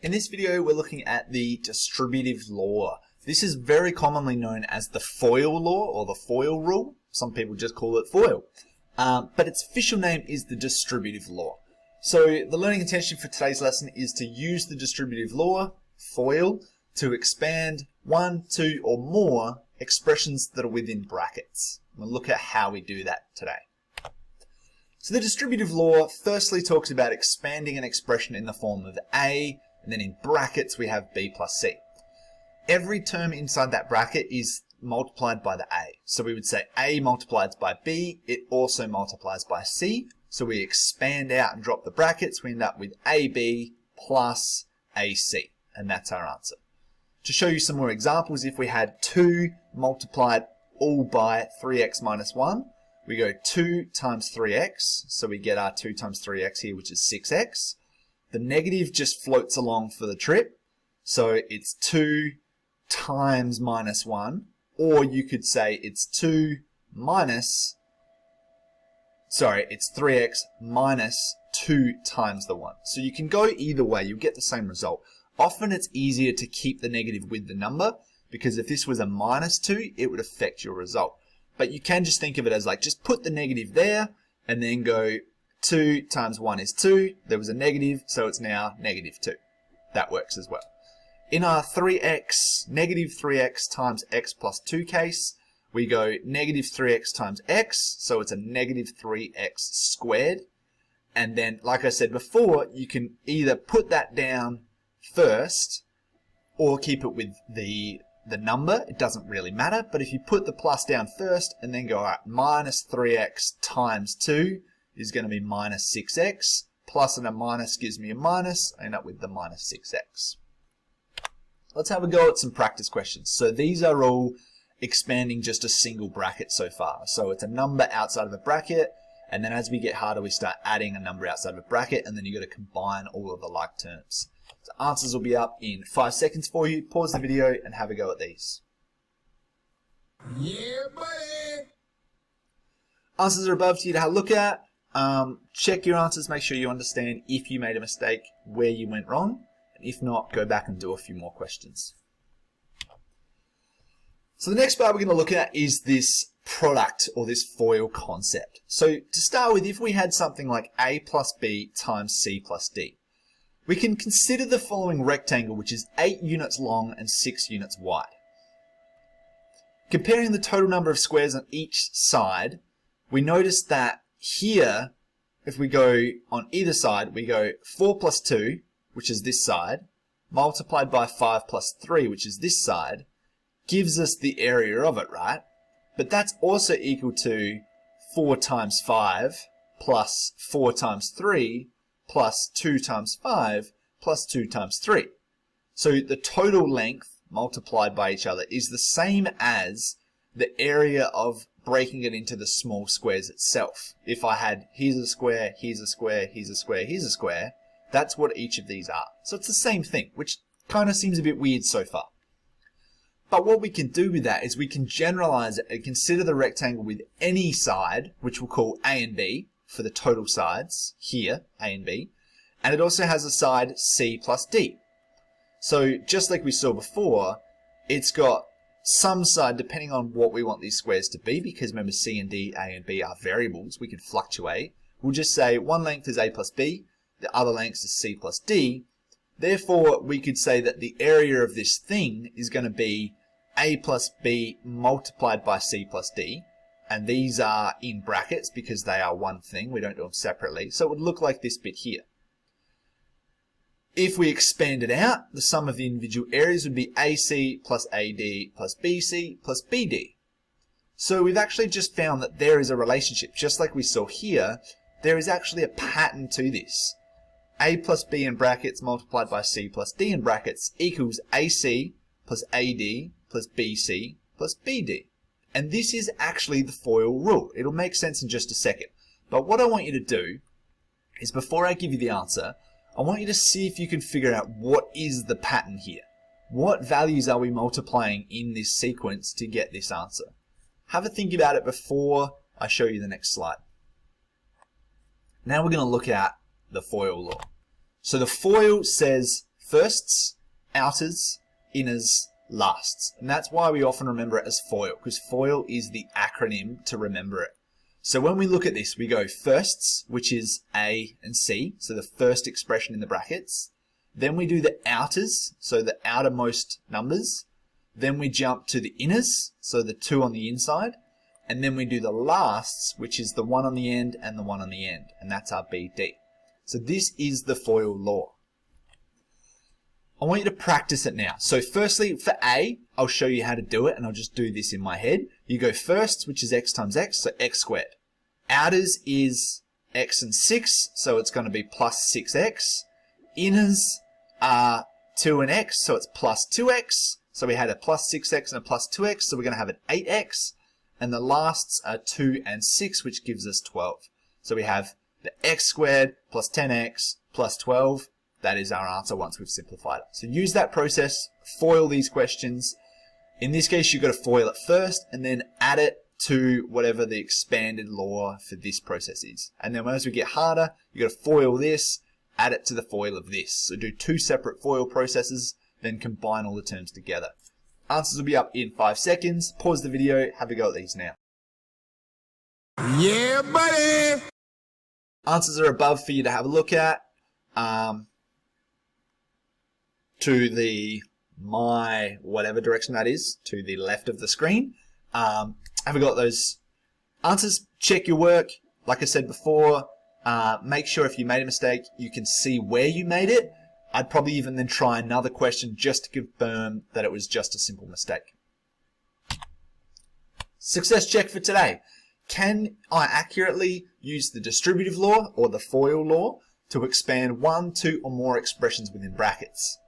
In this video, we're looking at the distributive law. This is very commonly known as the FOIL law or the FOIL rule. Some people just call it FOIL. But its official name is the distributive law. So the learning intention for today's lesson is to use the distributive law, FOIL, to expand one, two, or more expressions that are within brackets. We'll look at how we do that today. So the distributive law firstly talks about expanding an expression in the form of A, and then in brackets we have B plus C. Every term inside that bracket is multiplied by the A. So we would say A multiplied by B, it also multiplies by C. So we expand out and drop the brackets, we end up with AB plus AC, and that's our answer. To show you some more examples, if we had 2 multiplied all by 3x minus 1, we go 2 times 3x, so we get our 2 times 3x here, which is 6x. The negative just floats along for the trip, so it's 2 times minus 1, or you could say it's 3x minus 2 times the 1. So you can go either way, you'll get the same result. Often it's easier to keep the negative with the number, because if this was a minus 2, it would affect your result. But you can just think of it as like, just put the negative there, and then go 2 times 1 is 2. There was a negative, so it's now negative 2. That works as well. In our negative 3x times x plus 2 case, we go negative 3x times x, so it's a negative 3x squared. And then, like I said before, you can either put that down first, or keep it with the number. It doesn't really matter, but if you put the plus down first and then go, all right, minus 3x times 2 is going to be minus 6x, plus and a minus gives me a minus, I end up with the minus 6x. Let's have a go at some practice questions. So these are all expanding just a single bracket so far. So it's a number outside of a bracket, and then as we get harder, we start adding a number outside of a bracket, and then you've got to combine all of the like terms. So answers will be up in 5 seconds for you. Pause the video and have a go at these. Yeah, buddy. Answers are above to you to have a look at. Check your answers, make sure you understand if you made a mistake, where you went wrong. And if not, go back and do a few more questions. So the next part we're going to look at is this product or this FOIL concept. So to start with, if we had something like A plus B times C plus D, we can consider the following rectangle, which is 8 units long and 6 units wide. Comparing the total number of squares on each side, we notice that here, if we go on either side, we go 4 plus 2, which is this side, multiplied by 5 plus 3, which is this side, gives us the area of it, right? But that's also equal to 4 times 5 plus 4 times 3 plus 2 times 5 plus 2 times 3. So the total length multiplied by each other is the same as the area of breaking it into the small squares itself. If I had here's a square, here's a square, here's a square, here's a square, that's what each of these are. So it's the same thing, which kind of seems a bit weird so far. But what we can do with that is we can generalize it and consider the rectangle with any side, which we'll call A and B for the total sides here, A and B. And it also has a side C plus D. So just like we saw before, it's got some side depending on what we want these squares to be, because remember C and D, A and B are variables, we can fluctuate. We'll just say one length is A plus B, the other length is C plus D. Therefore, we could say that the area of this thing is going to be A plus B multiplied by C plus D. And these are in brackets because they are one thing. We don't do them separately. So it would look like this bit here. If we expand it out, the sum of the individual areas would be AC plus AD plus BC plus BD. So we've actually just found that there is a relationship. Just like we saw here, there is actually a pattern to this. A plus B in brackets multiplied by C plus D in brackets equals AC plus AD plus BC plus BD. And this is actually the FOIL rule. It'll make sense in just a second. But what I want you to do is, before I give you the answer, I want you to see if you can figure out what is the pattern here. What values are we multiplying in this sequence to get this answer? Have a think about it before I show you the next slide. Now we're going to look at the FOIL law. So the FOIL says firsts, outers, inners, lasts. And that's why we often remember it as FOIL, because FOIL is the acronym to remember it. So when we look at this, we go firsts, which is A and C, so the first expression in the brackets. Then we do the outers, so the outermost numbers. Then we jump to the inners, so the 2 on the inside. And then we do the lasts, which is the 1 on the end and the 1 on the end. And that's our BD. So this is the FOIL law. I want you to practice it now. So firstly, for A, I'll show you how to do it, and I'll just do this in my head. You go first, which is x times x, so x squared. Outers is x and 6, so it's going to be plus 6x. Inners are 2 and x, so it's plus 2x. So we had a plus 6x and a plus 2x, so we're going to have an 8x. And the lasts are 2 and 6, which gives us 12. So we have the x squared plus 10x plus 12. That is our answer once we've simplified it. So use that process, FOIL these questions. In this case, you've got to FOIL it first and then add it to whatever the expanded law for this process is. And then as we get harder, you've got to FOIL this, add it to the FOIL of this. So do 2 separate FOIL processes, then combine all the terms together. Answers will be up in 5 seconds. Pause the video, have a go at these now. Yeah, buddy! Answers are above for you to have a look at. To the whatever direction that is, to the left of the screen. Have a go at those answers. Check your work. Like I said before, make sure if you made a mistake, you can see where you made it. I'd probably even then try another question just to confirm that it was just a simple mistake. Success check for today. Can I accurately use the distributive law or the FOIL law to expand 1, 2 or more expressions within brackets?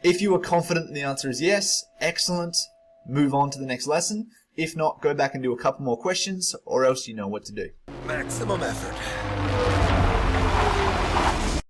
If you are confident that the answer is yes, excellent, move on to the next lesson. If not, go back and do a couple more questions, or else you know what to do. Maximum effort.